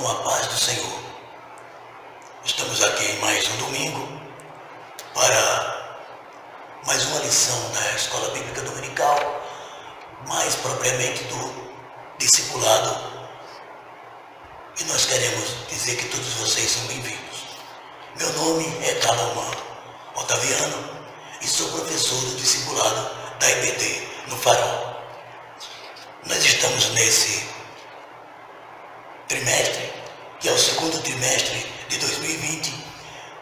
com a paz do Senhor. Estamos aqui em mais um domingo para mais uma lição da Escola Bíblica Dominical, mais propriamente do discipulado. E nós queremos dizer que todos vocês são bem-vindos. Meu nome é Calomã Otaviano e sou professor do discipulado da IBD no Farol. Nós estamos nesse trimestre, que é o segundo trimestre de 2020,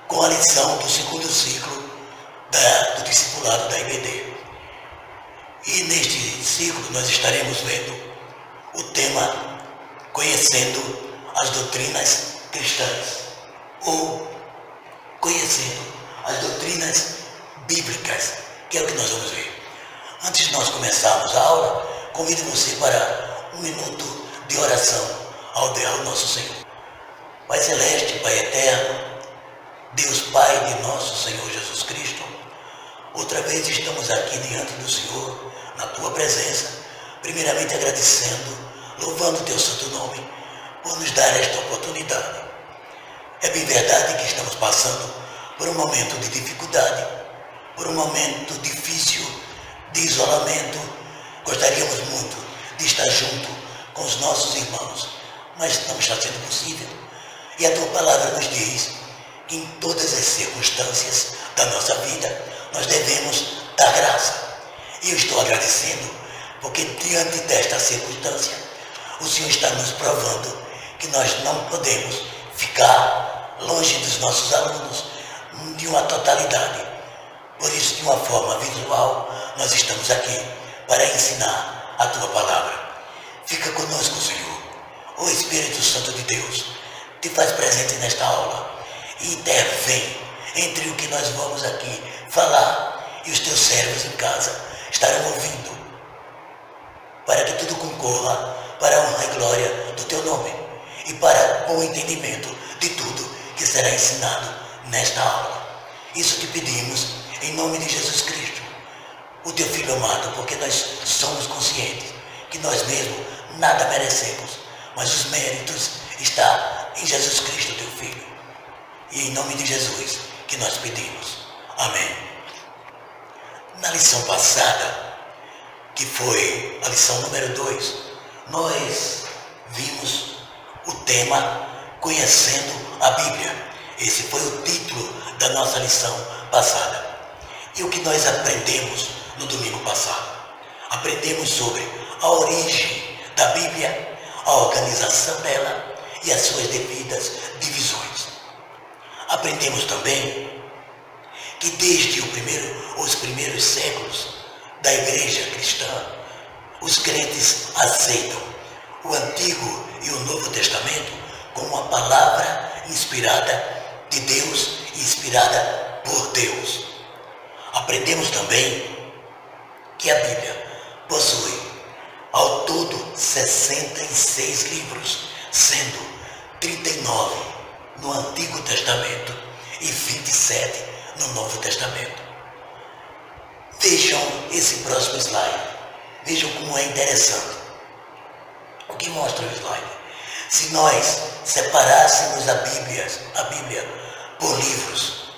com a lição do segundo ciclo do discipulado da IBD. E neste ciclo nós estaremos vendo o tema Conhecendo as Doutrinas Cristãs, ou Conhecendo as Doutrinas Bíblicas, que é o que nós vamos ver. Antes de nós começarmos a aula, convido você para um minuto de oração ao nosso Senhor. Pai Celeste, Pai Eterno, Deus Pai de nosso Senhor Jesus Cristo, outra vez estamos aqui diante do Senhor, na Tua presença, primeiramente agradecendo, louvando Teu santo nome, por nos dar esta oportunidade. É bem verdade que estamos passando por um momento de dificuldade, por um momento difícil de isolamento. Gostaríamos muito de estar junto com os nossos irmãos, mas não está sendo possível. E a Tua palavra nos diz que em todas as circunstâncias da nossa vida nós devemos dar graça. E eu estou agradecendo porque diante desta circunstância o Senhor está nos provando que nós não podemos ficar longe dos nossos alunos de uma totalidade. Por isso, de uma forma visual, nós estamos aqui para ensinar a Tua palavra. Fica conosco, Senhor. O Espírito Santo de Deus te faz presente nesta aula e intervém entre o que nós vamos aqui falar e os Teus servos em casa estarão ouvindo, para que tudo concorra para a honra e glória do Teu nome e para o entendimento de tudo que será ensinado nesta aula. Isso te pedimos em nome de Jesus Cristo, o Teu Filho amado, porque nós somos conscientes que nós mesmos nada merecemos, mas os méritos estão em Jesus Cristo, Teu Filho. E em nome de Jesus que nós pedimos. Amém. Na lição passada, que foi a lição número 2, nós vimos o tema Conhecendo a Bíblia. Esse foi o título da nossa lição passada. E o que nós aprendemos no domingo passado? Aprendemos sobre a origem da Bíblia, a organização dela e as suas devidas divisões. Aprendemos também que desde os primeiros séculos da Igreja cristã, os crentes aceitam o Antigo e o Novo Testamento como uma palavra inspirada de Deus e inspirada por Deus. Aprendemos também que a Bíblia possui ao todo 66 livros, sendo 39 no Antigo Testamento e 27 no Novo Testamento. Vejam esse próximo slide. Vejam como é interessante. O que mostra o slide? Se nós separássemos a Bíblia por livros,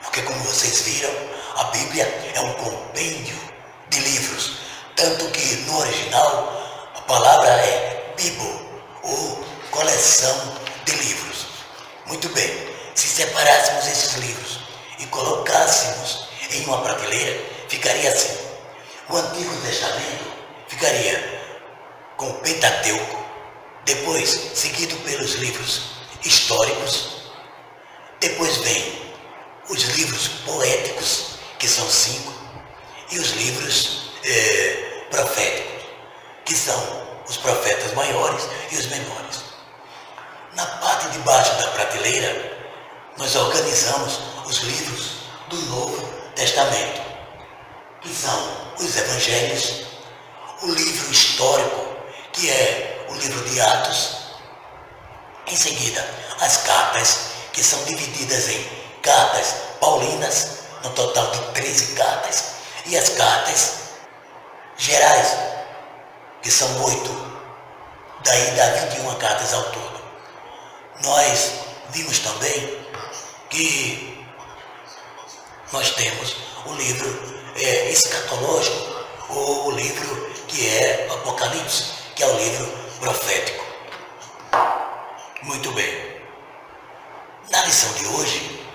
porque como vocês viram, a Bíblia é um compêndio de livros, tanto que no original a palavra é Bible, ou coleção de livros. Muito bem, se separássemos esses livros e colocássemos em uma prateleira, ficaria assim. O Antigo Testamento ficaria com o Pentateuco, depois seguido pelos livros históricos, depois vem os livros poéticos, que são 5, e os livros proféticos, que são os profetas maiores e os menores. Na parte de baixo da prateleira, nós organizamos os livros do Novo Testamento, que são os Evangelhos, o livro histórico, que é o livro de Atos, em seguida as cartas, que são divididas em cartas paulinas, no total de 13 cartas, e as cartas gerais, que são 8, daí dá 21 cartas ao todo. nós vimos também que nós temos o livro escatológico, ou o livro que é Apocalipse, que é o livro profético. Muito bem. Na lição de hoje,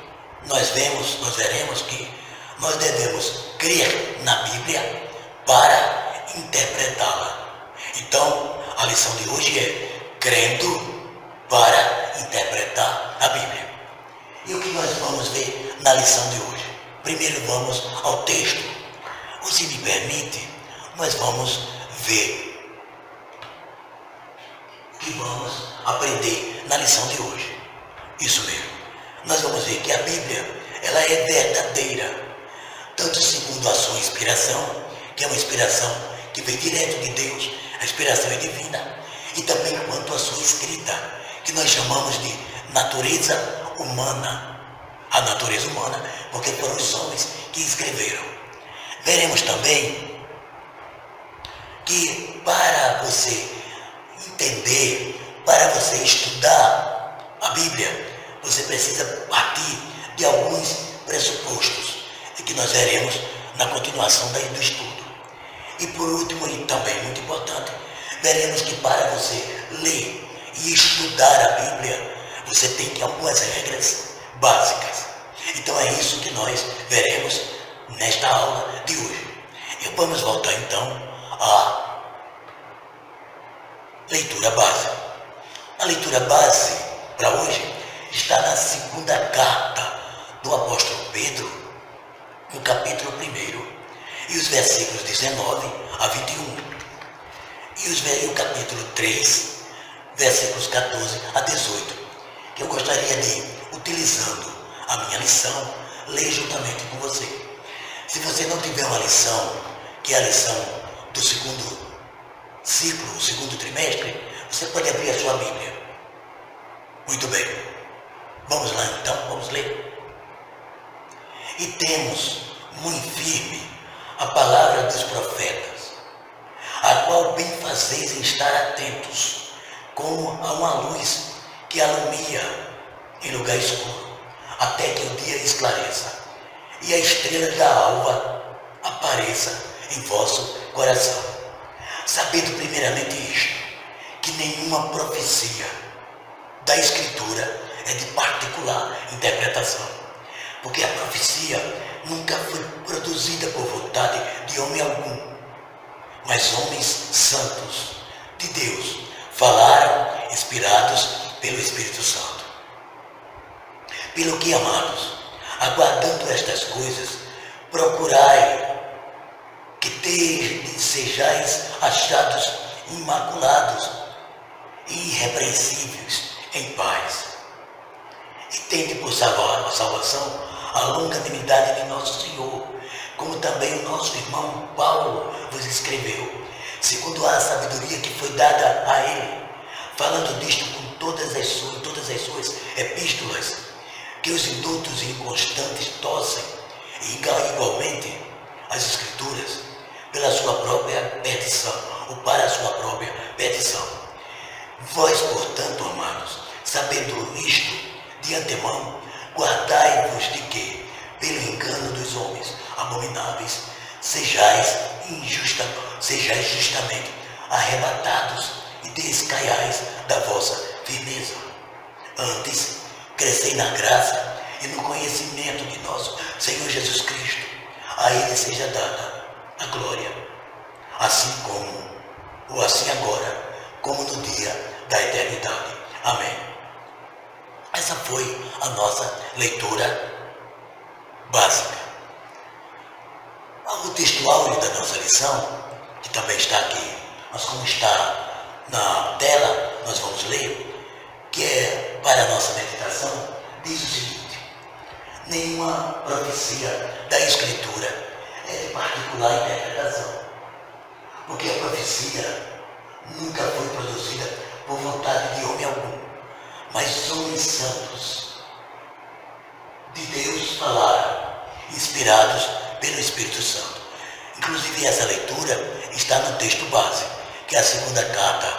nós veremos que nós devemos crer na Bíblia para interpretá-la. Então, a lição de hoje é crendo para interpretar a Bíblia. E o que nós vamos ver na lição de hoje? Primeiro vamos ao texto. Ou, se me permite, nós vamos ver o que vamos aprender na lição de hoje. Isso mesmo. Nós vamos ver que a Bíblia, ela é verdadeira, tanto segundo a sua inspiração, que é uma inspiração que vem direto de Deus, a inspiração é divina, e também quanto à sua escrita, que nós chamamos de natureza humana. A natureza humana, porque foram os homens que escreveram. Veremos também que para você entender, para você estudar a Bíblia, você precisa partir de alguns pressupostos, que nós veremos na continuação do estudo. E por último, e também muito importante, veremos que para você ler e estudar a Bíblia, você tem que algumas regras básicas. Então é isso que nós veremos nesta aula de hoje. E vamos voltar então à leitura base. A leitura base para hoje está na segunda carta do apóstolo Pedro, no capítulo 1, e os versículos 19 a 21. E o capítulo 3, versículos 14 a 18, que eu gostaria de, utilizando a minha lição, ler juntamente com você. Se você não tiver uma lição, que é a lição do segundo ciclo, o segundo trimestre, você pode abrir a sua Bíblia. Muito bem. Vamos lá então, vamos ler. E temos muito firme a palavra dos profetas, a qual bem fazeis em estar atentos, como a uma luz que alumia em lugar escuro, até que o dia esclareça, e a estrela da alva apareça em vosso coração. Sabendo primeiramente isto, que nenhuma profecia da Escritura é de particular interpretação, porque a profecia nunca foi produzida por vontade de homem algum, mas homens santos de Deus falaram inspirados pelo Espírito Santo. Pelo que, amados, aguardando estas coisas, procurai que sejais achados imaculados e irrepreensíveis em paz. E tende por salvação a longanimidade de nosso Senhor, como também o nosso irmão Paulo vos escreveu, segundo a sabedoria que foi dada a ele, falando disto com todas as suas epístolas, que os indultos e inconstantes tossem, e igualmente as Escrituras, pela sua própria petição, ou para a sua própria petição. Vós, portanto, amados, sabendo isto de antemão, guardai-vos de que, pelo engano dos homens abomináveis, sejais justamente arrebatados e descaiais da vossa firmeza. Antes, crescei na graça e no conhecimento de nosso Senhor Jesus Cristo. A Ele seja dada a glória, assim agora, como no dia da eternidade. Amém. Essa foi a nossa leitura básica. O texto áureo da nossa lição, que também está aqui, mas como está na tela, nós vamos ler, que é para a nossa meditação, diz o seguinte: nenhuma profecia da Escritura é de particular interpretação, porque a profecia nunca foi produzida por vontade de homem algum, mas homens santos de Deus falaram, inspirados pelo Espírito Santo. Inclusive essa leitura está no texto base, que é a segunda carta,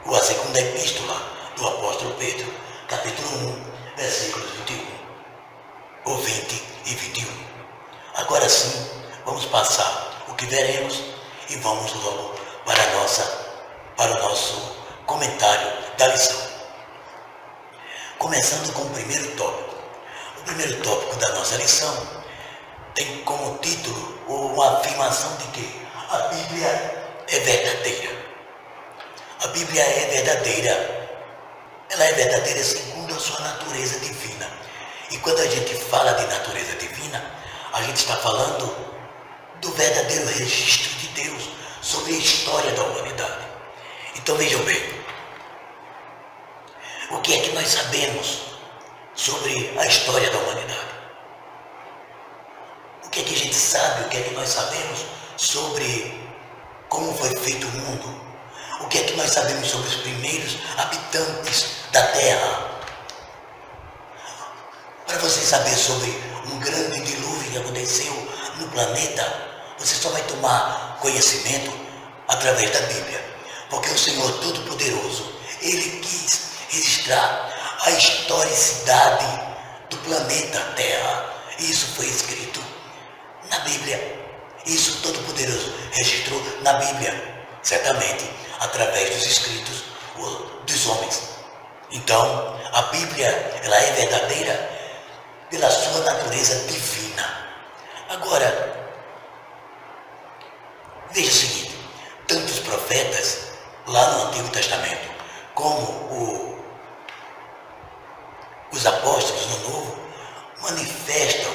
ou a segunda epístola do apóstolo Pedro, capítulo 1, versículos 21, ou 20 e 21. Agora sim, vamos passar o que veremos e vamos logo para o nosso comentário da lição. Começando com o primeiro tópico. O primeiro tópico da nossa lição tem como título uma afirmação de que a Bíblia é verdadeira. A Bíblia é verdadeira. Ela é verdadeira segundo a sua natureza divina. E quando a gente fala de natureza divina, a gente está falando do verdadeiro registro de Deus sobre a história da humanidade. Então vejam bem, o que é que nós sabemos sobre a história da humanidade? O que é que a gente sabe, o que é que nós sabemos sobre como foi feito o mundo? O que é que nós sabemos sobre os primeiros habitantes da Terra? Para você saber sobre um grande dilúvio que aconteceu no planeta, você só vai tomar conhecimento através da Bíblia. Porque o Senhor Todo-Poderoso, Ele quis registrar a historicidade do planeta Terra. E isso foi escrito na Bíblia. Isso Todo-Poderoso registrou na Bíblia, certamente através dos escritos dos homens. Então, a Bíblia, ela é verdadeira pela sua natureza divina. Agora, veja o seguinte, tanto os profetas lá no Antigo Testamento como os apóstolos no Novo manifestam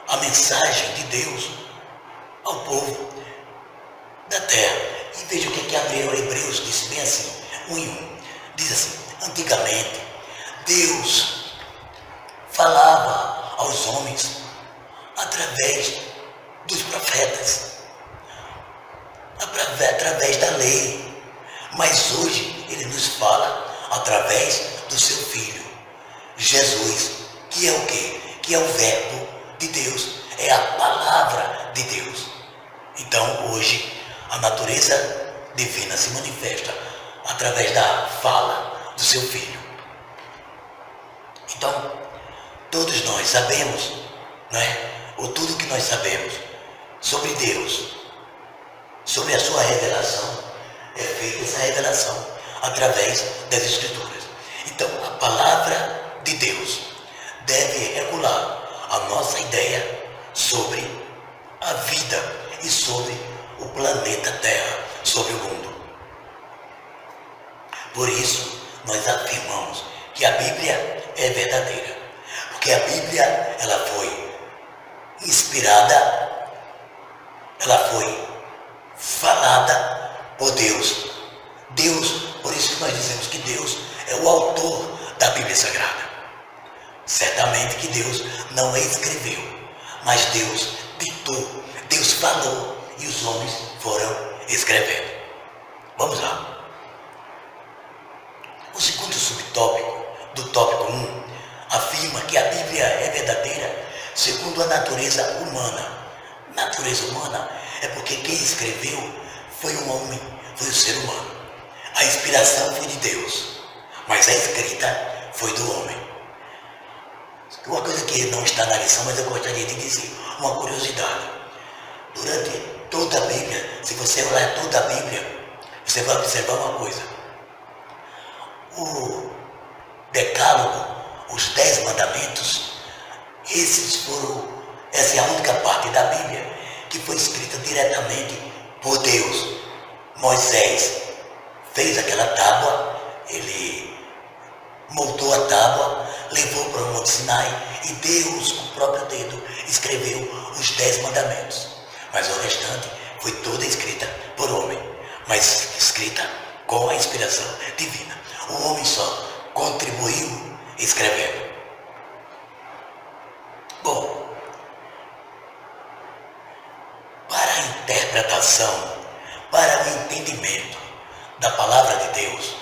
a mensagem de Deus ao povo da terra. E veja o que Hebreus disse bem assim, 1:1. Diz assim: antigamente Deus falava aos homens através dos profetas, através da lei, mas hoje Ele nos fala através do seu Filho, Jesus, que é o quê? Que é o verbo de Deus, é a palavra de Deus. Então hoje a natureza divina se manifesta através da fala do seu Filho. Então, todos nós sabemos, não é? Ou tudo que nós sabemos sobre Deus, sobre a sua revelação, é feita essa revelação através das Escrituras. Então, a palavra de Deus deve regular a nossa ideia sobre a vida e sobre o planeta Terra, sobre o mundo. Por isso, nós afirmamos que a Bíblia é verdadeira, porque a Bíblia, ela foi inspirada, ela foi falada por Deus. Por isso que nós dizemos que Deus é o autor da Bíblia Sagrada. Certamente que Deus não a escreveu, mas Deus ditou, Deus falou e os homens foram escrevendo. Vamos lá. O segundo subtópico do tópico 1 afirma que a Bíblia é verdadeira segundo a natureza humana. Natureza humana é porque quem escreveu foi um homem, foi o ser humano. A inspiração foi de Deus, mas a escrita foi do homem. Uma coisa que não está na lição, mas eu gostaria de dizer, uma curiosidade. Durante toda a Bíblia, se você olhar toda a Bíblia, você vai observar uma coisa. O Decálogo, os 10 mandamentos, essa é a única parte da Bíblia que foi escrita diretamente por Deus. Moisés fez aquela tábua, ele moldou a tábua, levou para o Monte Sinai e Deus, com o próprio dedo, escreveu os 10 mandamentos. Mas o restante foi toda escrita por homem, mas escrita com a inspiração divina. O homem só contribuiu escrevendo. Bom, para a interpretação, para o entendimento da palavra de Deus,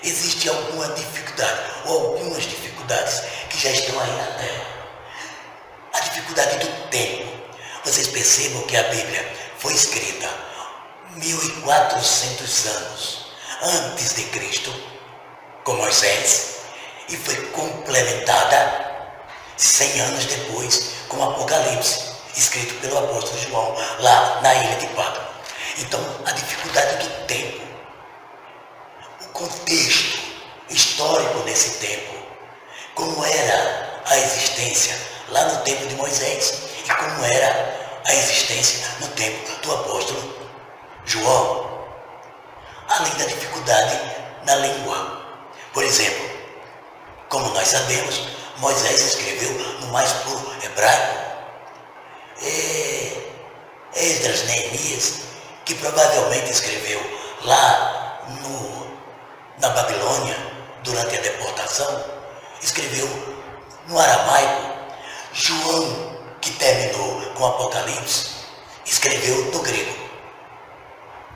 existe alguma dificuldade, ou algumas dificuldades que já estão aí na Terra. A dificuldade do tempo. Vocês percebam que a Bíblia foi escrita 1400 anos antes de Cristo. com Moisés e foi complementada 100 anos depois com o Apocalipse, escrito pelo apóstolo João lá na ilha de Patmos. Então, a dificuldade do tempo, o contexto histórico desse tempo, como era a existência lá no tempo de Moisés e como era a existência no tempo do apóstolo João, além da dificuldade na língua. Por exemplo, como nós sabemos, Moisés escreveu no mais puro hebraico. Esdras, Neemias, que provavelmente escreveu lá na Babilônia durante a deportação, escreveu no aramaico. João, que terminou com o Apocalipse, escreveu no grego.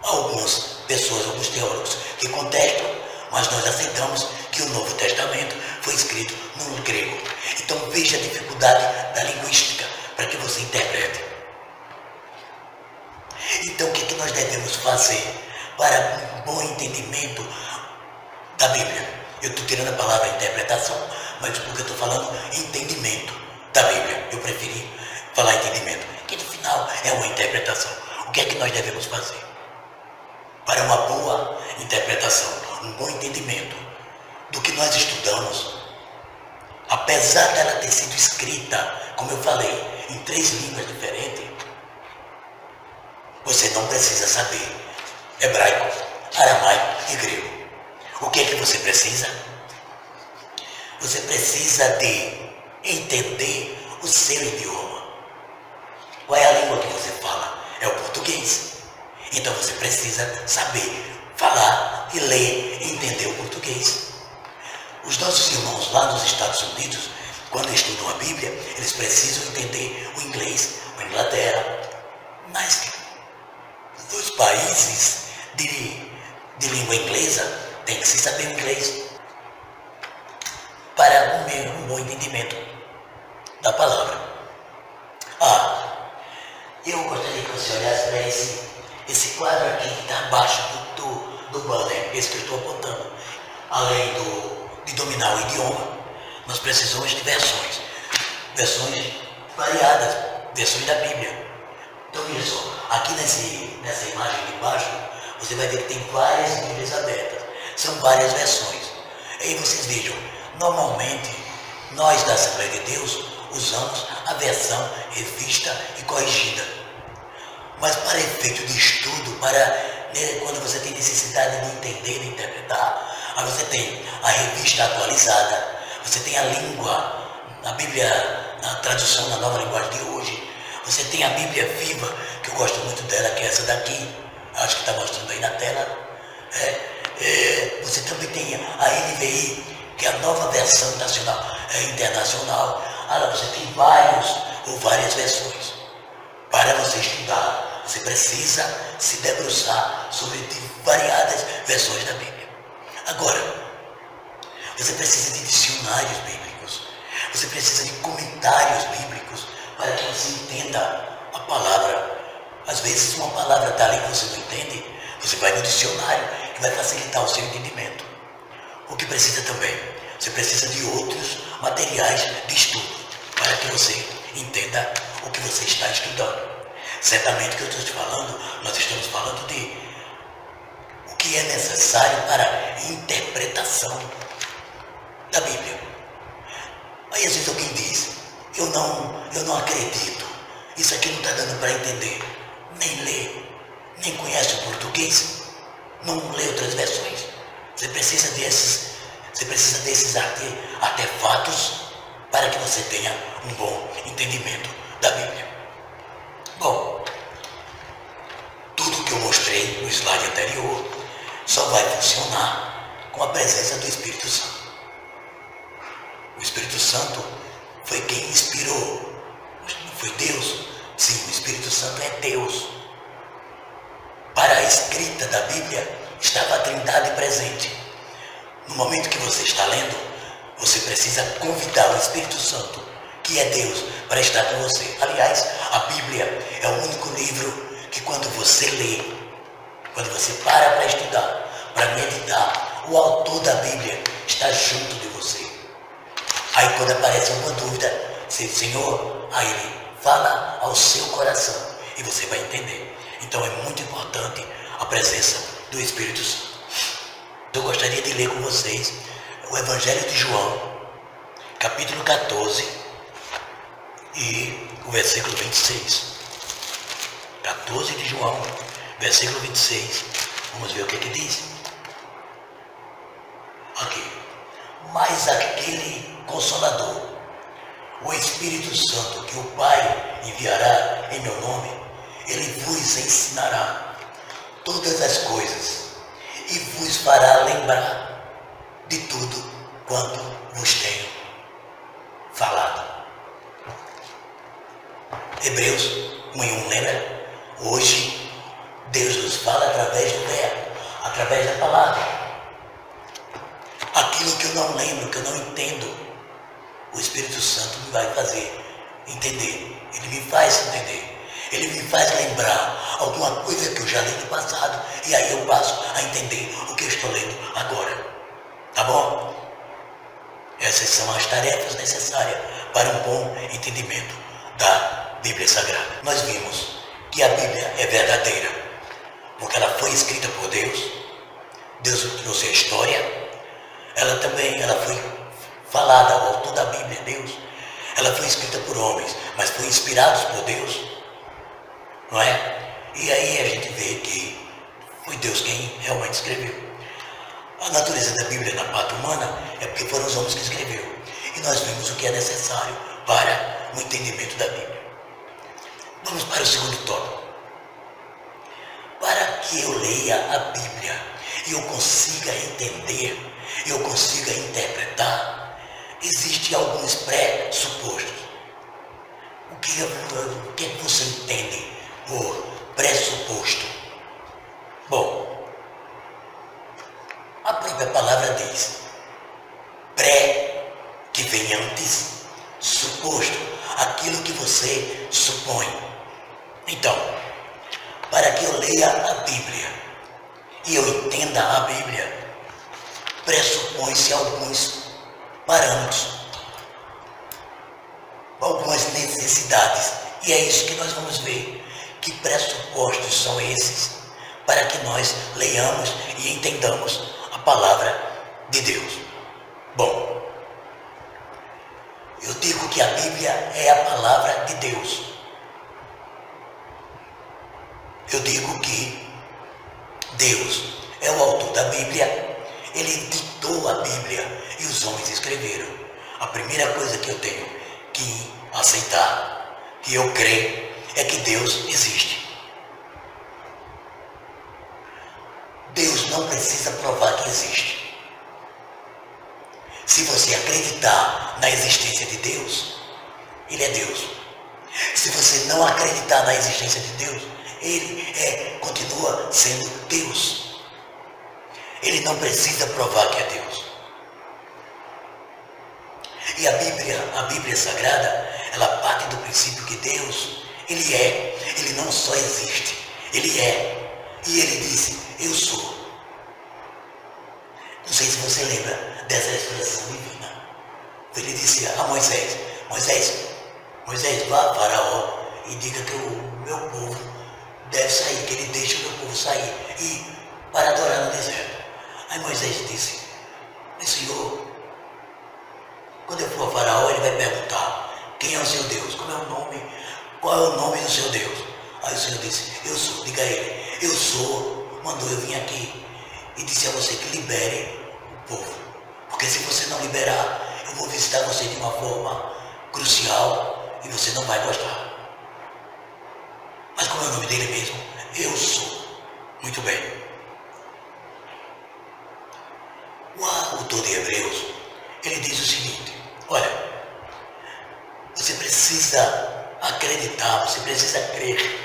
Algumas pessoas, alguns teólogos que contestam, mas nós aceitamos que o Novo Testamento foi escrito no grego. Então veja a dificuldade da linguística para que você interprete. Então o que nós devemos fazer para um bom entendimento da Bíblia? Eu estou tirando a palavra interpretação, mas porque eu estou falando entendimento da Bíblia. Eu preferi falar entendimento, que no final é uma interpretação. O que é que nós devemos fazer para uma boa interpretação, um bom entendimento do que nós estudamos? Apesar dela ter sido escrita, como eu falei, em 3 línguas diferentes, você não precisa saber hebraico, aramaico e grego. O que é que você precisa? Você precisa de entender o seu idioma. Qual é a língua que você fala? É o português. Então você precisa saber falar e ler e entender o português. Os nossos irmãos lá nos Estados Unidos, quando estudam a Bíblia, eles precisam entender o inglês, a Inglaterra. Mas os países de língua inglesa tem que se saber inglês para um bom entendimento da palavra. Eu gostaria que você olhasse para esse quadro aqui que está abaixo do banner, esse que eu estou apontando. Além de dominar o idioma, nós precisamos de versões variadas, versões da Bíblia. Então veja só, aqui nessa imagem de baixo, você vai ver que tem várias Bíblias abertas, são várias versões. Aí vocês vejam, normalmente nós da Assembleia de Deus usamos a versão revista e corrigida. Mas para efeito de estudo, quando você tem necessidade de entender, de interpretar, aí você tem a revista atualizada, você tem a língua, a Bíblia, na tradução da nova linguagem de hoje, você tem a Bíblia Viva, que eu gosto muito dela, que é essa daqui, acho que está mostrando aí na tela. Você também tem a NVI, que é a nova versão internacional. Você tem várias versões. Para você estudar, você precisa se debruçar sobre variadas versões da Bíblia. Agora, você precisa de dicionários bíblicos, você precisa de comentários bíblicos para que você entenda a palavra. Às vezes uma palavra está ali que você não entende, você vai no dicionário que vai facilitar o seu entendimento. O que precisa também? Você precisa de outros materiais de estudo para que você entenda o que você está estudando. Certamente que eu estou te falando, nós estamos falando de o que é necessário para a interpretação da Bíblia. Aí às vezes alguém diz, eu não acredito, isso aqui não está dando para entender, nem lê, nem conhece o português, não lê outras versões. Você precisa desses artefatos para que você tenha um bom entendimento da Bíblia. Bom, tudo que eu mostrei no slide anterior só vai funcionar com a presença do Espírito Santo. O Espírito Santo foi quem inspirou. Não foi Deus? Sim, o Espírito Santo é Deus. Para a escrita da Bíblia estava a Trindade presente. No momento que você está lendo, você precisa convidar o Espírito Santo, que é Deus, para estar com você. Aliás, a Bíblia é o único livro que quando você lê, quando você para estudar, para meditar, o autor da Bíblia está junto de você. Aí quando aparece alguma dúvida, você diz, Senhor, aí Ele fala ao seu coração e você vai entender. Então é muito importante a presença do Espírito Santo. Eu gostaria de ler com vocês o Evangelho de João, capítulo 14 e o versículo 26. 14 de João, versículo 26. Vamos ver o que diz. Aqui. Mas aquele Consolador, o Espírito Santo, que o Pai enviará em meu nome, ele vos ensinará todas as coisas e vos fará lembrar de tudo quanto vos tenho falado. Hebreus 1:1, lembra? Hoje Deus nos fala através do verbo, através da palavra. Aquilo que eu não lembro, que eu não entendo, o Espírito Santo me vai fazer entender. Ele me faz entender. Ele me faz lembrar alguma coisa que eu já li no passado e aí eu passo a entender o que eu estou lendo agora. Tá bom? Essas são as tarefas necessárias para um bom entendimento da Bíblia Sagrada. Nós vimos que a Bíblia é verdadeira, porque ela foi escrita por Deus. Deus trouxe a história. Ela foi falada, o autor da Bíblia, Deus. Ela foi escrita por homens, mas foi inspirada por Deus. Não é? E aí a gente vê que foi Deus quem realmente escreveu. A natureza da Bíblia na parte humana é porque foram os homens que escreveram. E nós vemos o que é necessário para o entendimento da Bíblia. Vamos para o segundo tópico. Para que eu leia a Bíblia e eu consiga entender, eu consiga interpretar, existem alguns pressupostos. O que você entende por pressuposto? Bom, a própria palavra diz pré, que vem antes, suposto, aquilo que você supõe. Então, para que eu leia a Bíblia e eu entenda a Bíblia, pressupõe-se alguns parâmetros, algumas necessidades. E é isso que nós vamos ver. Que pressupostos são esses para que nós leiamos e entendamos a palavra de Deus? Bom, eu digo que a Bíblia é a palavra de Deus. Eu digo que Deus é o autor da Bíblia. Ele ditou a Bíblia e os homens escreveram. A primeira coisa que eu tenho que aceitar, que eu creio, é que Deus existe. Deus não precisa provar que existe. Se você acreditar na existência de Deus, Ele é Deus. Se você não acreditar na existência de Deus, Ele continua sendo Deus. Ele não precisa provar que é Deus. E a Bíblia Sagrada, ela parte do princípio que Deus, Ele não só existe, Ele é. E Ele disse, eu sou. Não sei se você lembra dessa expressão divina. Ele disse a Moisés, Moisés, vá a Faraó e diga que o meu povo deve sair, que ele deixe o meu povo sair e para adorar no deserto. Aí Moisés disse, mas Senhor, quando eu for a Faraó, ele vai perguntar, quem é o seu Deus? Como é o nome? Qual é o nome do seu Deus? Aí o Senhor disse, eu sou, diga a ele, eu sou, mandou eu vir aqui e disse a você que libere o povo. Porque se você não liberar, eu vou visitar você de uma forma crucial e você não vai gostar. Mas como é o nome dele mesmo? Eu sou. Muito bem. O autor de Hebreus, ele diz o seguinte, olha, você precisa acreditar, você precisa crer.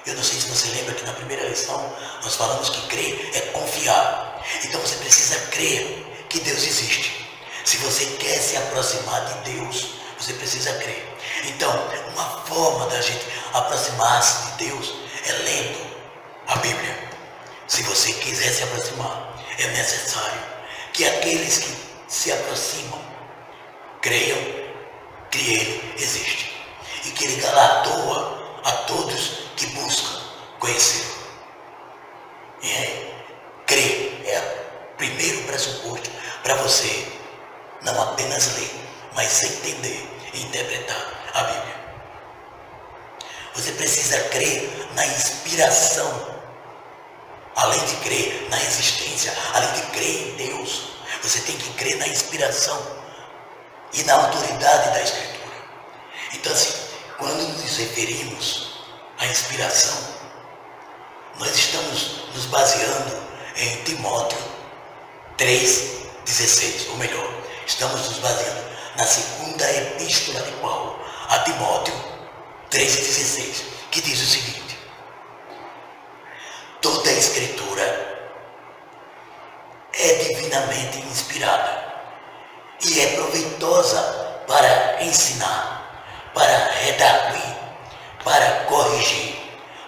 Eu não sei se você lembra que na primeira lição nós falamos que crer é confiar. Então você precisa crer que Deus existe. Se você quer se aproximar de Deus, você precisa crer. Então, uma forma da gente aproximar-se de Deus é lendo a Bíblia. Se você quiser se aproximar, é necessário que aqueles que se aproximam, creiam que Ele existe e que Ele galardoa a todos que buscam conhecê-lo. Crer é o primeiro pressuposto para você não apenas ler, mas entender e interpretar a Bíblia. Você precisa crer na inspiração. Além de crer na existência, além de crer em Deus, você tem que crer na inspiração e na autoridade da Escritura. Então, assim, quando nos referimos à inspiração, nós estamos nos baseando em Timóteo 3,16, ou melhor, estamos nos baseando na segunda epístola de Paulo a Timóteo 3,16, que diz o seguinte: toda a Escritura é divinamente inspirada e é proveitosa para ensinar, para redarguir, para corrigir,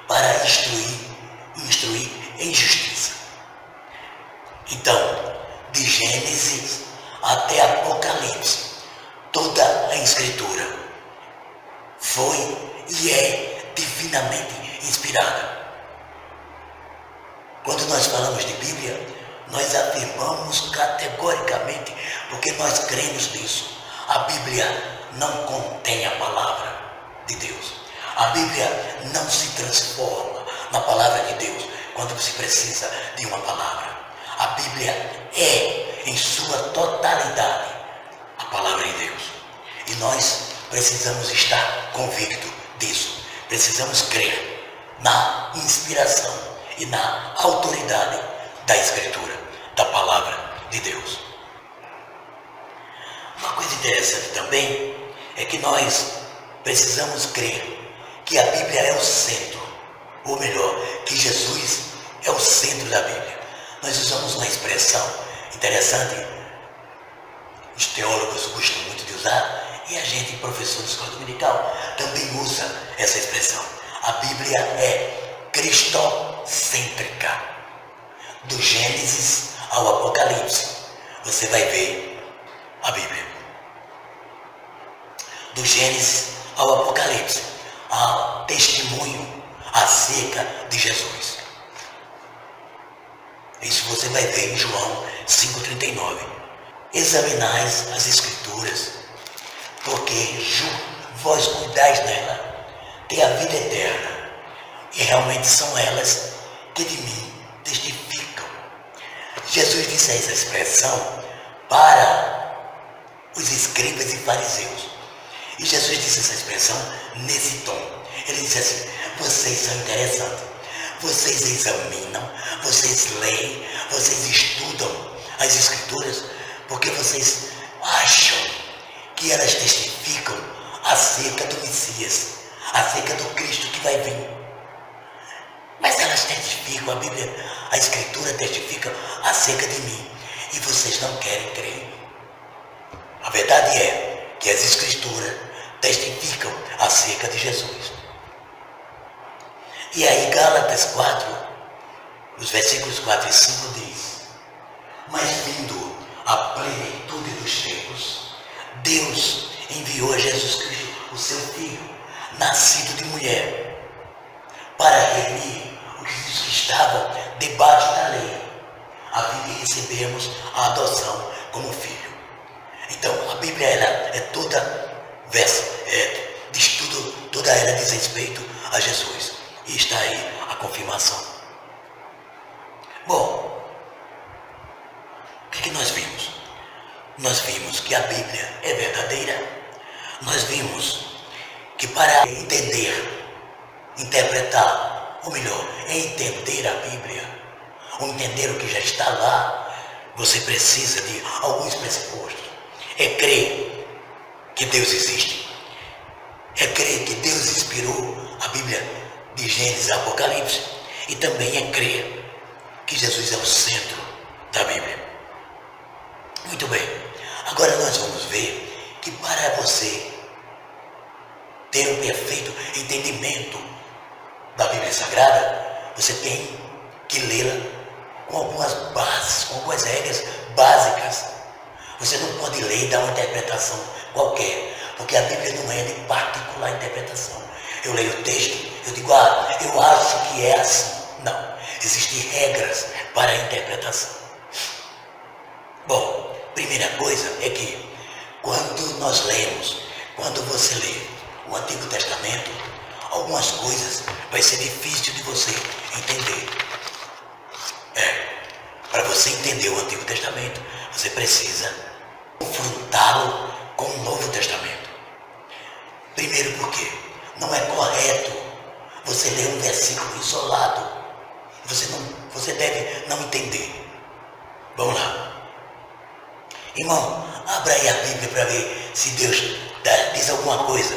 para instruir em justiça. Então, de Gênesis até Apocalipse, toda a Escritura foi e é divinamente inspirada. Quando nós falamos de Bíblia, nós afirmamos categoricamente, porque nós cremos nisso. A Bíblia não contém a palavra de Deus. A Bíblia não se transforma na palavra de Deus quando se precisa de uma palavra. A Bíblia é, em sua totalidade, a palavra de Deus. E nós precisamos estar convictos disso. Precisamos crer na inspiração e na autoridade da Escritura, da palavra de Deus. Uma coisa interessante também é que nós precisamos crer que a Bíblia é o centro, ou melhor, que Jesus é o centro da Bíblia. Nós usamos uma expressão interessante, os teólogos gostam muito de usar, e a gente, professor de escola dominical, também usa essa expressão. A Bíblia é cristocêntrica. Do Gênesis ao Apocalipse, você vai ver a Bíblia. Do Gênesis ao Apocalipse, há testemunho acerca de Jesus. Isso você vai ver em João 5,39. Examinais as Escrituras, porque vós cuidais nela, tem a vida eterna, e realmente são elas que de mim testificam. Jesus disse essa expressão para os escribas e fariseus. E Jesus disse essa expressão nesse tom. Ele disse assim: vocês são interessantes, vocês examinam, vocês leem, vocês estudam as Escrituras, porque vocês acham que elas testificam acerca do Messias, acerca do Cristo que vai vir. Mas elas testificam, a Bíblia, a Escritura testifica acerca de mim, e vocês não querem crer. A verdade é que as Escrituras testificam acerca de Jesus. E aí Gálatas 4, os versículos 4 e 5 diz: mas vindo a plenitude dos tempos, Deus enviou a Jesus Cristo, o seu Filho, nascido de mulher, para remir os que estavam debaixo da lei, a fim de recebermos a adoção como filho. Então a Bíblia é toda diz tudo, toda ela diz respeito a Jesus. E está aí a confirmação. Bom, o que nós vimos? Nós vimos que a Bíblia é verdadeira. Nós vimos que para entender, interpretar, ou melhor, entender a Bíblia, ou entender o que já está lá, você precisa de alguns pressupostos. É crer que Deus existe. É crer que Deus inspirou a Bíblia de Gênesis a Apocalipse. E também é crer que Jesus é o centro da Bíblia. Muito bem. Agora nós vamos ver que para você ter um perfeito entendimento da Bíblia Sagrada, você tem que lê-la com algumas bases, com algumas regras básicas. Você não pode ler e dar uma interpretação qualquer, porque a Bíblia não é de particular interpretação. Eu leio o texto, eu digo, eu acho que é assim. Não, existem regras para a interpretação. Bom, primeira coisa é que quando nós lemos, quando você lê o Antigo Testamento, algumas coisas vai ser difícil de você entender. Para você entender o Antigo Testamento, você precisa confrontá-lo com o Novo Testamento. Primeiro porque não é correto você ler um versículo isolado. Você deve não entender. Vamos lá. Irmão, abra aí a Bíblia para ver se Deus diz alguma coisa.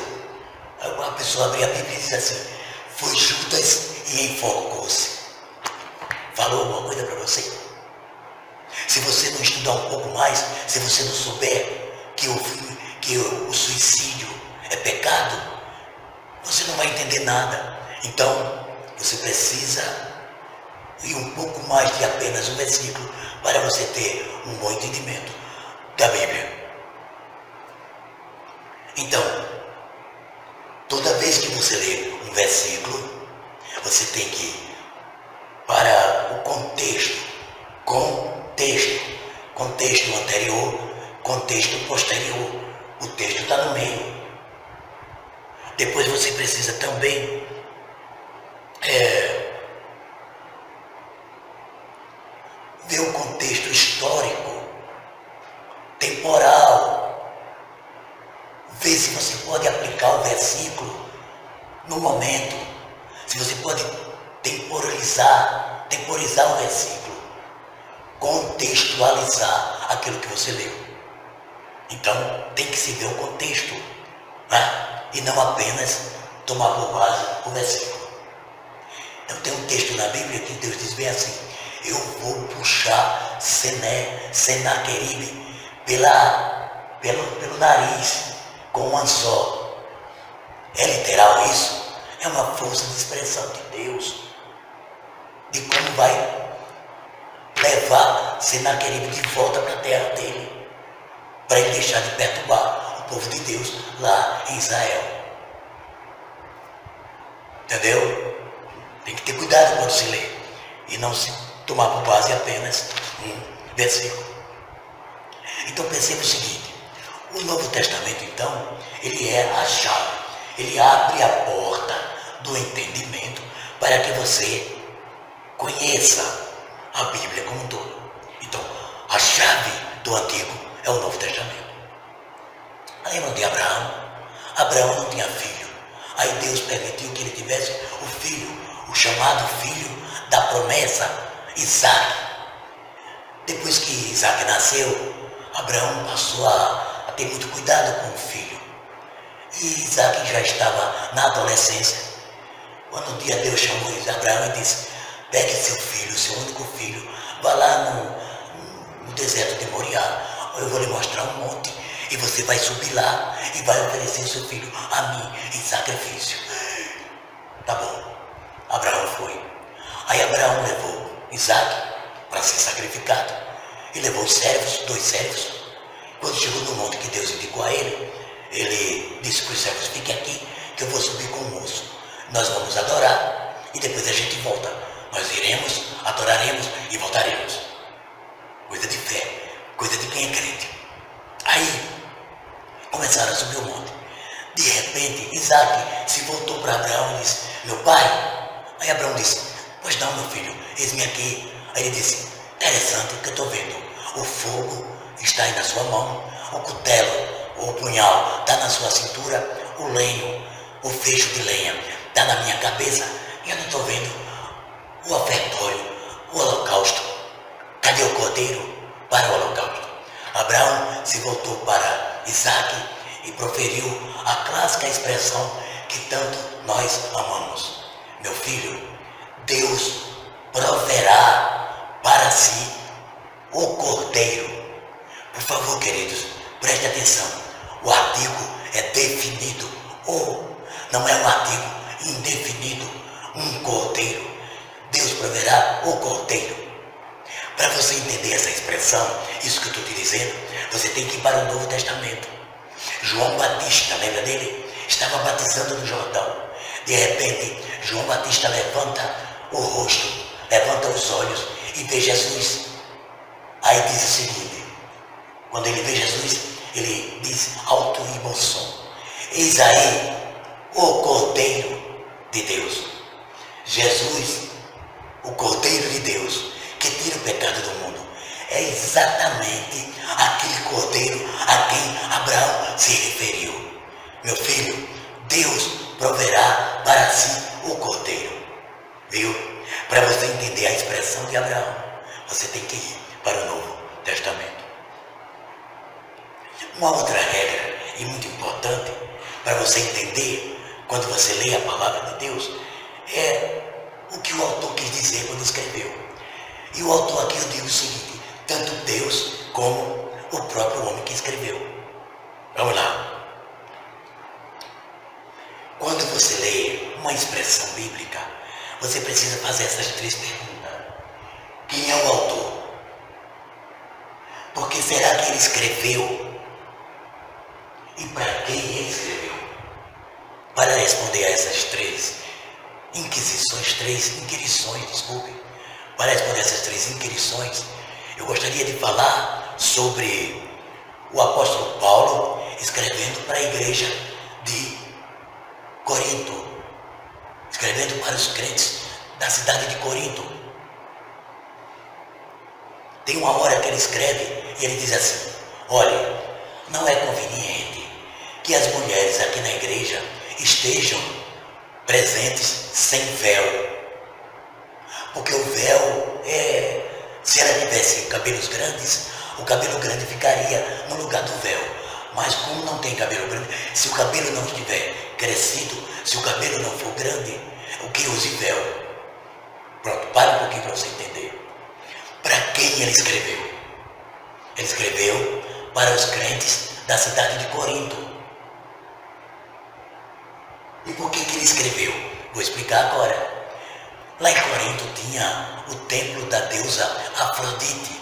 A pessoa abre a Bíblia e diz assim: foi Judas e enforcou-se. Falou alguma coisa para você? Se você não estudar um pouco mais, se você não souber que o suicídio é pecado, você não vai entender nada. Então, você precisa ir um pouco mais de apenas um versículo para você ter um bom entendimento da Bíblia. Então, toda vez que você lê um versículo, você tem que ir para o contexto anterior, contexto posterior. O texto está no meio. Depois você precisa também ver o contexto histórico, temporal, ver se você pode aplicar o versículo no momento, se você pode temporizar o versículo, contextualizar aquilo que você leu. Então tem que se ver o contexto, né? E não apenas tomar por base o versículo. Então tem um texto na Bíblia que Deus diz bem assim: eu vou puxar Senaqueribe pelo nariz com um anzol. É literal isso? É uma força de expressão de Deus, de como vai levar Senaqueribe de volta para a terra dele, para ele deixar de perturbar o povo de Deus lá em Israel. Entendeu? Tem que ter cuidado quando se lê e não se tomar por base apenas um versículo. Então perceba o seguinte: o Novo Testamento, então, ele é a chave, ele abre a porta do entendimento para que você conheça a Bíblia como um todo. Então, a chave do Antigo é o Novo Testamento. Lembra de Abraão? Abraão não tinha filho. Aí Deus permitiu que ele tivesse o filho, o chamado filho da promessa, Isaac. Depois que Isaac nasceu, Abraão passou a ter muito cuidado com o filho. E Isaac já estava na adolescência, quando um dia Deus chamou Abraão e disse: pegue seu filho, seu único filho, vá lá no deserto de Moriá, eu vou lhe mostrar um monte, e você vai subir lá e vai oferecer seu filho a mim em sacrifício. Tá bom, Abraão foi. Aí Abraão levou Isaac para ser sacrificado, e levou os servos, 2 servos. Quando chegou no monte que Deus indicou a ele, ele disse para os servos: fiquem aqui, que eu vou subir com o moço, nós vamos adorar, e depois a gente volta. Nós iremos, adoraremos e voltaremos. Coisa de fé, coisa de quem é crente. Aí começaram a subir o monte. De repente, Isaac se voltou para Abraão e disse: meu pai? Aí Abraão disse: pois não, meu filho, eis-me aqui. Aí ele disse: interessante que eu estou vendo, o fogo está aí na sua mão, o cutelo, o punhal está na sua cintura, o lenho, o fecho de lenha está na minha cabeça, e eu não estou vendo o ofertório, o holocausto. Cadê o cordeiro para o holocausto? Abraão se voltou para Isaac e proferiu a clássica expressão que tanto nós amamos: meu filho, Deus proverá para si o cordeiro. Por favor, queridos, preste atenção. O artigo é definido, ou não é um artigo indefinido, um cordeiro. Deus proverá o cordeiro. Para você entender essa expressão, isso que eu estou te dizendo, você tem que ir para o Novo Testamento. João Batista, lembra dele? Estava batizando no Jordão. De repente, João Batista levanta o rosto, levanta os olhos e vê Jesus. Aí diz o seguinte, quando ele vê Jesus, ele diz alto e bom som: eis aí o Cordeiro de Deus. Jesus, o Cordeiro de Deus, que tira o pecado do mundo, é exatamente aquele Cordeiro a quem Abraão se referiu. Meu filho, Deus proverá para si o Cordeiro. Viu? Para você entender a expressão de Abraão, você tem que ir para o Novo Testamento. Uma outra regra, e muito importante, para você entender, quando você lê a palavra de Deus, é o que o autor quis dizer quando escreveu. E o autor aqui eu digo o seguinte, tanto Deus como o próprio homem que escreveu. Vamos lá. Quando você lê uma expressão bíblica, você precisa fazer essas três perguntas. Quem é o autor? Por que será que ele escreveu? E para quem ele escreveu? Para responder a essas três inquirições, para responder essas três inquirições, eu gostaria de falar sobre o apóstolo Paulo escrevendo para a igreja de Corinto, escrevendo para os crentes da cidade de Corinto. Tem uma hora que ele escreve e ele diz assim: olha, não é conveniente que as mulheres aqui na igreja estejam presentes sem véu, porque o véu se ela tivesse cabelos grandes, o cabelo grande ficaria no lugar do véu. Mas como não tem cabelo grande, se o cabelo não estiver crescido, se o cabelo não for grande, o que use véu? Pronto, para um pouquinho para você entender. Para quem ele escreveu? Ele escreveu para os crentes da cidade de Corinto. E por que ele escreveu? Vou explicar agora. Lá em Corinto tinha o templo da deusa Afrodite,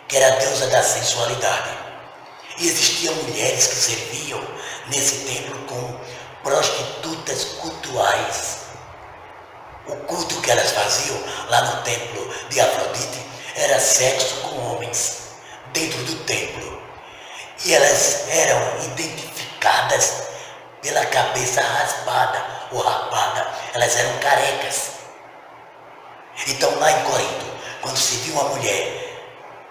que era a deusa da sensualidade. E existiam mulheres que serviam nesse templo como prostitutas cultuais. O culto que elas faziam lá no templo de Afrodite era sexo com homens dentro do templo. E elas eram identificadas pela cabeça raspada ou rapada. Elas eram carecas. Então lá em Corinto, quando se viu uma mulher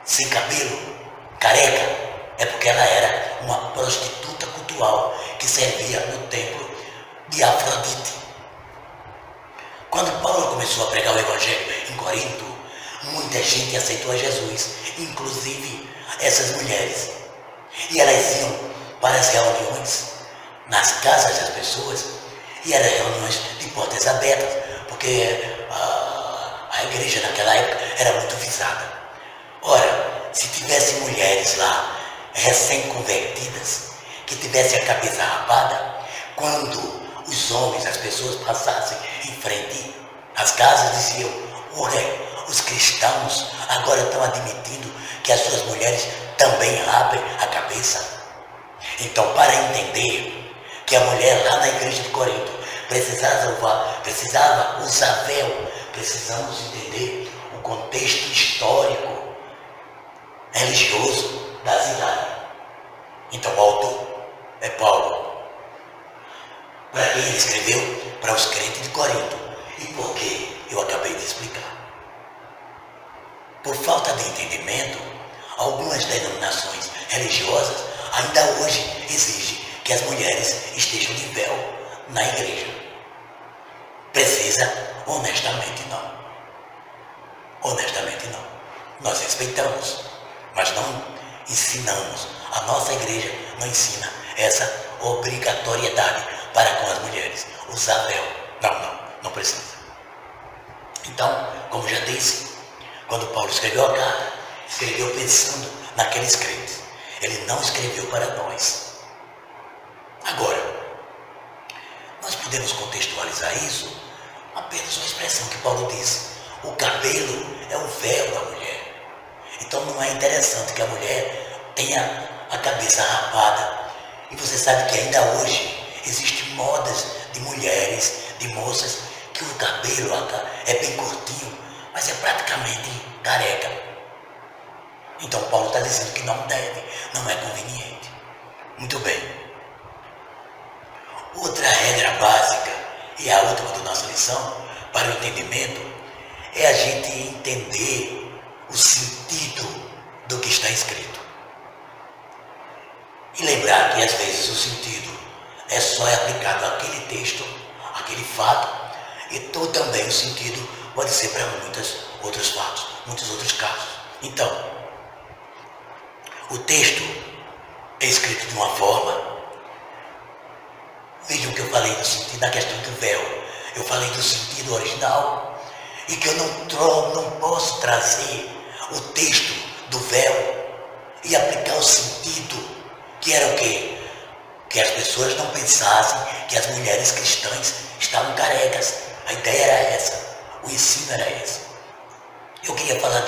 sem cabelo, careca, é porque ela era uma prostituta cultual que servia no templo de Afrodite. Quando Paulo começou a pregar o evangelho em Corinto, muita gente aceitou a Jesus, inclusive essas mulheres. E elas iam para as reuniões nas casas das pessoas, e eram reuniões de portas abertas, porque a igreja naquela época era muito visada. Ora, se tivesse mulheres lá recém-convertidas, que tivessem a cabeça rapada, quando os homens, as pessoas passassem em frente às casas, diziam: ué, os cristãos agora estão admitindo que as suas mulheres também rapem a cabeça. Então, para entender que a mulher lá na igreja de Corinto precisava usar véu, precisamos entender o contexto histórico, religioso da cidade. Então o autor é Paulo. Para quem ele escreveu? Para os crentes de Corinto. E por que? Eu acabei de explicar. Por falta de entendimento, algumas denominações religiosas ainda hoje exigem que as mulheres estejam de véu na igreja. Precisa? Honestamente não. Honestamente não. Nós respeitamos, mas não ensinamos. A nossa igreja não ensina essa obrigatoriedade para com as mulheres. Usar véu. Não precisa. Então, como já disse, quando Paulo escreveu a carta, escreveu pensando naqueles crentes. Ele não escreveu para nós. Agora, nós podemos contextualizar isso apenas uma expressão que Paulo disse: o cabelo é o véu da mulher. Então não é interessante que a mulher tenha a cabeça rapada. E você sabe que ainda hoje existem modas de mulheres, de moças, que o cabelo é bem curtinho, mas é praticamente careca. Então Paulo está dizendo que não deve, não é conveniente. Muito bem. Outra regra básica, e a última da nossa lição, para o entendimento, é a gente entender o sentido do que está escrito. E lembrar que às vezes o sentido é só aplicado àquele texto, àquele fato, e também o sentido pode ser para muitos outros fatos, muitos outros casos. Então, o texto é escrito de uma forma. Vejam que eu falei do sentido da questão do véu. Eu falei do sentido original e que eu não posso trazer o texto do véu e aplicar o sentido que era o quê? Que as pessoas não pensassem que as mulheres cristãs estavam carecas. A ideia era essa, o ensino era esse. Eu queria falar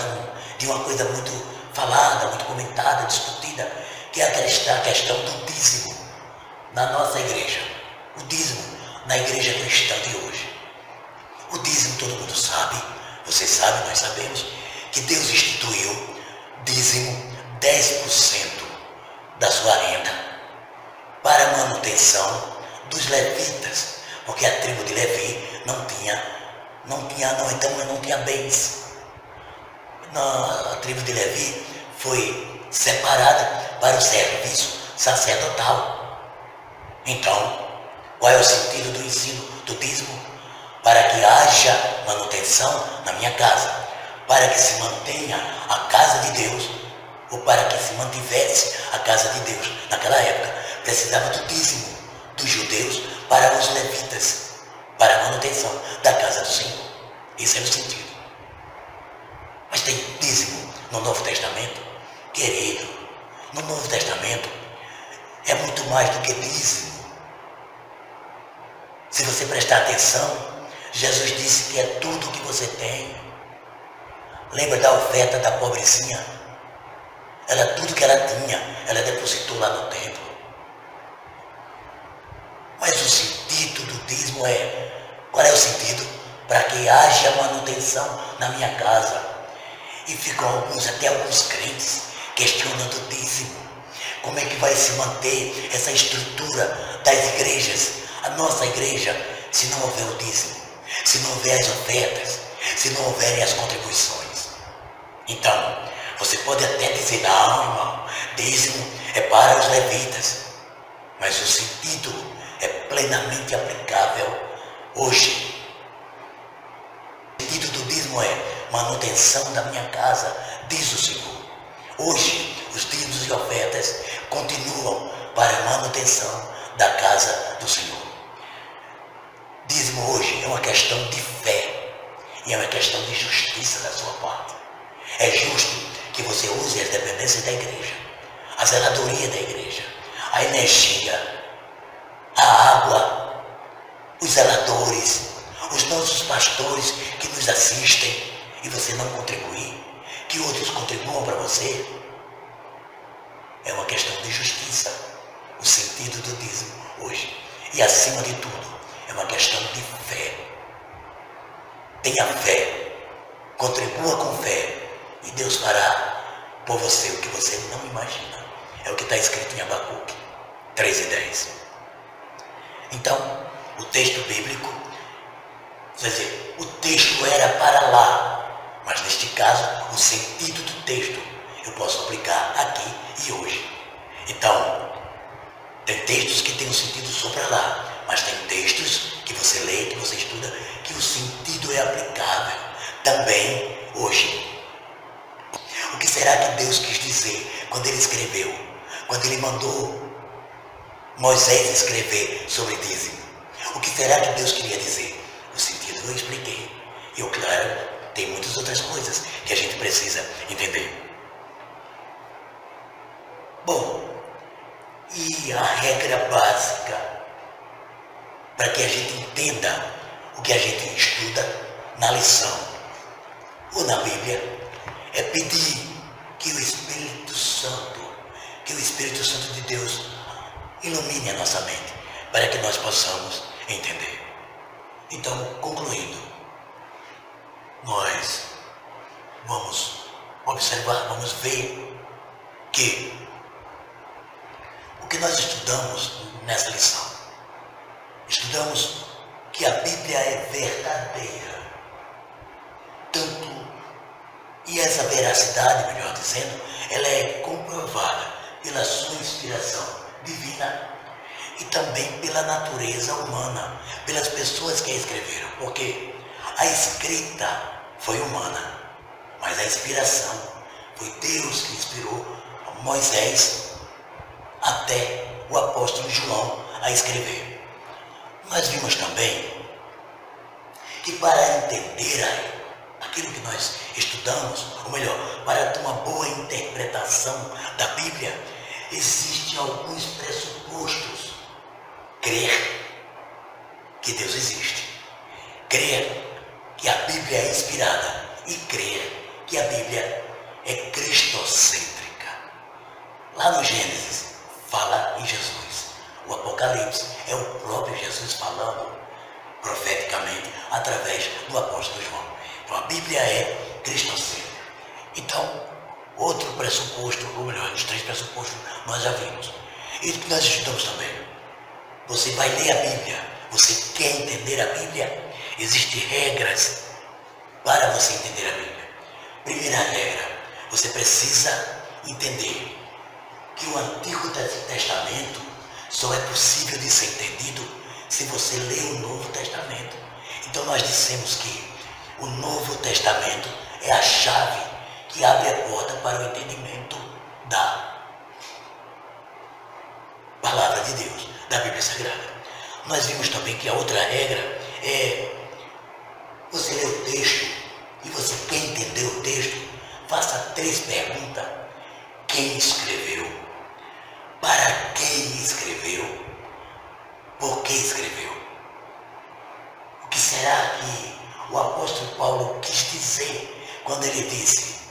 de uma coisa muito falada, muito comentada, discutida, que é a questão do dízimo na nossa igreja. O dízimo na igreja cristã de hoje. O dízimo todo mundo sabe, vocês sabem, nós sabemos, que Deus instituiu dízimo 10% da sua renda para a manutenção dos levitas, porque a tribo de Levi não tinha bens. A tribo de Levi foi separada para o serviço sacerdotal. Então, qual é o sentido do ensino do dízimo? Para que haja manutenção na minha casa, para que se mantenha a casa de Deus, ou para que se mantivesse a casa de Deus. Naquela época, precisava do dízimo dos judeus para os levitas, para a manutenção da casa do Senhor. Esse é o sentido. Mas tem dízimo no Novo Testamento? Querido, no Novo Testamento é muito mais do que dízimo. Se você prestar atenção, Jesus disse que é tudo o que você tem. Lembra da oferta da pobrezinha? Era tudo que ela tinha, ela depositou lá no templo. Mas o sentido do dízimo qual é o sentido? Para que haja manutenção na minha casa. E ficam até alguns crentes questionando o dízimo. Como é que vai se manter essa estrutura das igrejas, a nossa igreja, se não houver o dízimo, se não houver as ofertas, se não houverem as contribuições? Então, você pode até dizer, não, irmão, dízimo é para os levitas, mas o sentido é plenamente aplicável hoje. O sentido do dízimo é manutenção da minha casa, diz o Senhor. Hoje, os dízimos e ofertas continuam para a manutenção da casa do Senhor. Dízimo hoje é uma questão de fé e é uma questão de justiça da sua parte. É justo que você use as dependências da igreja, a zeladoria da igreja, a energia, a água, os zeladores, os nossos pastores que nos assistem, e você não contribuir, que outros contribuam para você. É uma questão de justiça, o sentido do dízimo hoje. E acima de tudo, é uma questão de fé. Tenha fé, contribua com fé, e Deus fará por você o que você não imagina. É o que está escrito em Abacuque 3:10. Então, o texto bíblico, quer dizer, o texto era para lá, mas neste caso, o sentido do texto eu posso aplicar aqui e hoje. Então, tem textos que têm um sentido só para lá, mas tem textos que você lê, que você estuda, que o sentido é aplicável também hoje. O que será que Deus quis dizer quando Ele escreveu, quando Ele mandou Moisés escrever sobre dízimo? O que será que Deus queria dizer? O sentido eu expliquei. E, claro, tem muitas outras coisas que a gente precisa entender. Bom, e a regra básica para que a gente entenda o que a gente estuda na lição ou na Bíblia é pedir que o Espírito Santo de Deus ilumine a nossa mente, para que nós possamos entender. Então, concluindo, nós vamos observar, vamos ver que o que nós estudamos nessa lição, estudamos que a Bíblia é verdadeira, e essa veracidade, melhor dizendo, ela é comprovada pela sua inspiração divina e também pela natureza humana, pelas pessoas que a escreveram, porque a escrita foi humana, mas a inspiração foi Deus que inspirou Moisés até o apóstolo João a escrever. Nós vimos também que para entender aquilo que nós estudamos, ou melhor, para ter uma boa interpretação da Bíblia, existem alguns pressupostos. Crer que Deus existe, crer que a Bíblia é inspirada e crer que a Bíblia é cristocêntrica. Lá no Gênesis fala em Jesus. O Apocalipse é o próprio Jesus falando profeticamente através do apóstolo João. Então a Bíblia é cristocêntrica. Então, outro pressuposto, ou melhor, os 3 pressupostos nós já vimos. Isso que nós estudamos também. Você vai ler a Bíblia, você quer entender a Bíblia, existem regras para você entender a Bíblia. Primeira regra, você precisa entender que o Antigo Testamento só é possível de ser entendido se você lê o Novo Testamento. Então nós dissemos que o Novo Testamento é a chave que abre a porta para o entendimento da Palavra de Deus, da Bíblia Sagrada. Nós vimos também que a outra regra é você lê o texto e você quer entender o texto, faça 3 perguntas. Quem escreveu? Para quem escreveu? Por que escreveu? O que será que o apóstolo Paulo quis dizer quando ele disse: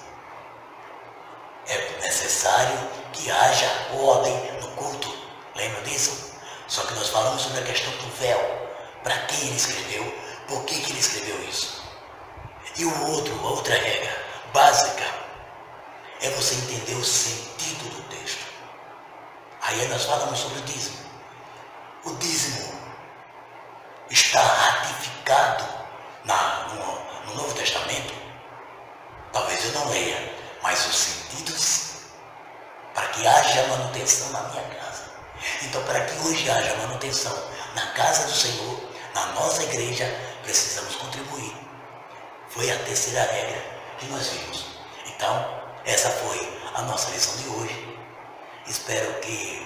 é necessário que haja ordem no culto? Lembra disso? Só que nós falamos sobre a questão do véu. Para quem ele escreveu? Por que ele escreveu isso? E a outra regra básica é você entender o sentido do texto. Aí nós falamos sobre o dízimo. O dízimo está ratificado no Novo Testamento. Talvez eu não leia, mas os sentidos para que haja manutenção na minha casa. Então, para que hoje haja manutenção na casa do Senhor, na nossa igreja, precisamos contribuir. Foi a terceira regra que nós vimos. Então, essa foi a nossa lição de hoje. Espero que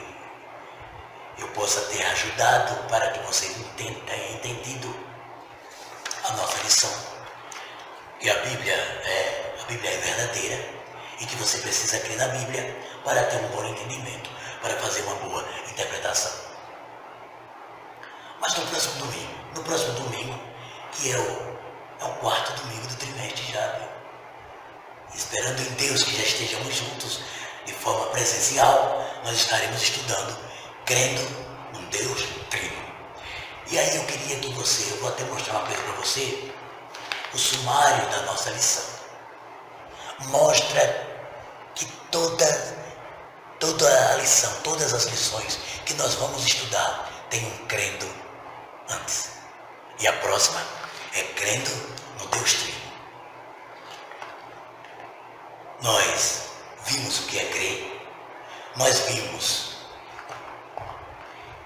eu possa ter ajudado para que você tenha entendido a nossa lição. Que a Bíblia é verdadeira e que você precisa crer na Bíblia para ter um bom entendimento, para fazer uma boa interpretação. Mas no próximo domingo, que é o 4º domingo do trimestre já, viu? Esperando em Deus que já estejamos juntos de forma presencial, nós estaremos estudando, crendo num Deus trino. E aí eu queria que eu vou até mostrar uma coisa para você, o sumário da nossa lição. Mostra que toda a lição, todas as lições que nós vamos estudar tem um crendo antes. E a próxima é crendo no Deus trino. Nós vimos o que é crer, nós vimos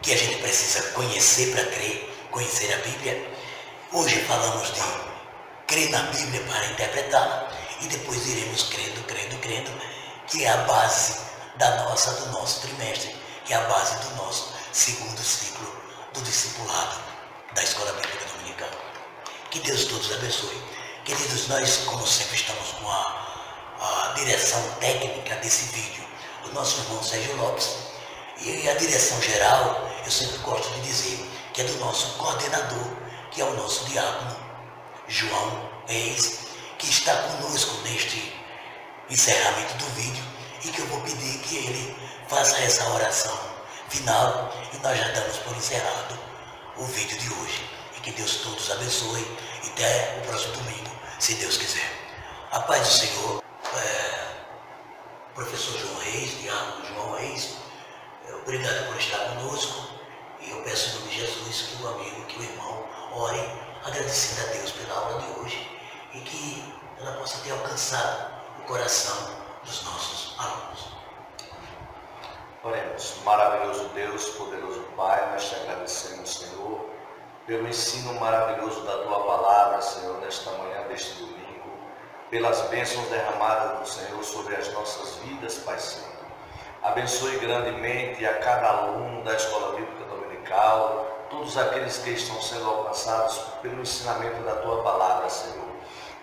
que a gente precisa conhecer para crer, conhecer a Bíblia. Hoje falamos de crer na Bíblia para interpretá-la e depois iremos crendo, que é a base do nosso trimestre, que é a base do nosso 2º ciclo do discipulado da Escola Bíblica Dominical. Que Deus todos abençoe. Queridos, nós como sempre estamos com a direção técnica desse vídeo, o nosso irmão Sérgio Lopes, e a direção geral, eu sempre gosto de dizer, que é do nosso coordenador, que é o nosso diácono João Reis, que está conosco neste encerramento do vídeo e que eu vou pedir que ele faça essa oração final e nós já damos por encerrado o vídeo de hoje. E que Deus todos abençoe e até o próximo domingo, se Deus quiser. A paz do Senhor. Professor João Reis, diácono João Reis, obrigado por estar conosco e eu peço em nome de Jesus que o amigo, que o irmão ore agradecendo a Deus pela aula de hoje e que ela possa ter alcançado o coração dos nossos alunos. Oremos. Maravilhoso Deus, poderoso Pai, nós te agradecemos, Senhor, pelo ensino maravilhoso da Tua Palavra, Senhor, nesta manhã deste domingo, pelas bênçãos derramadas do Senhor sobre as nossas vidas, Pai Santo. Abençoe grandemente a cada aluno da Escola Bíblica Dominical, todos aqueles que estão sendo alcançados pelo ensinamento da Tua Palavra, Senhor.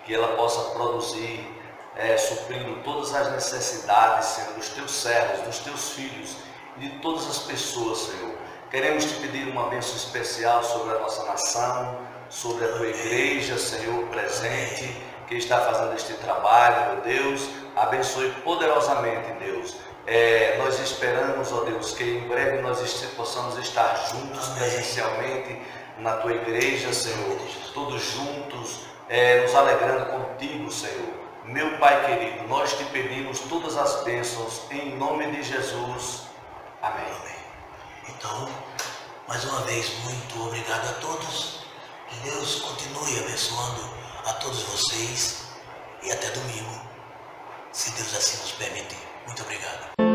Que ela possa produzir, suprindo todas as necessidades, Senhor, dos Teus servos, dos Teus filhos e de todas as pessoas, Senhor. Queremos Te pedir uma bênção especial sobre a nossa nação, sobre a Tua igreja, Senhor, presente, que está fazendo este trabalho, meu Deus. Abençoe poderosamente, Deus. Nós esperamos, ó Deus, que em breve nós possamos estar juntos presencialmente na Tua igreja, Senhor, todos juntos, nos alegrando contigo, Senhor. Meu Pai querido, nós te pedimos todas as bênçãos em nome de Jesus. Amém. Então, mais uma vez, muito obrigado a todos. Que Deus continue abençoando a todos vocês e até domingo, se Deus assim nos permitir. Muito obrigado.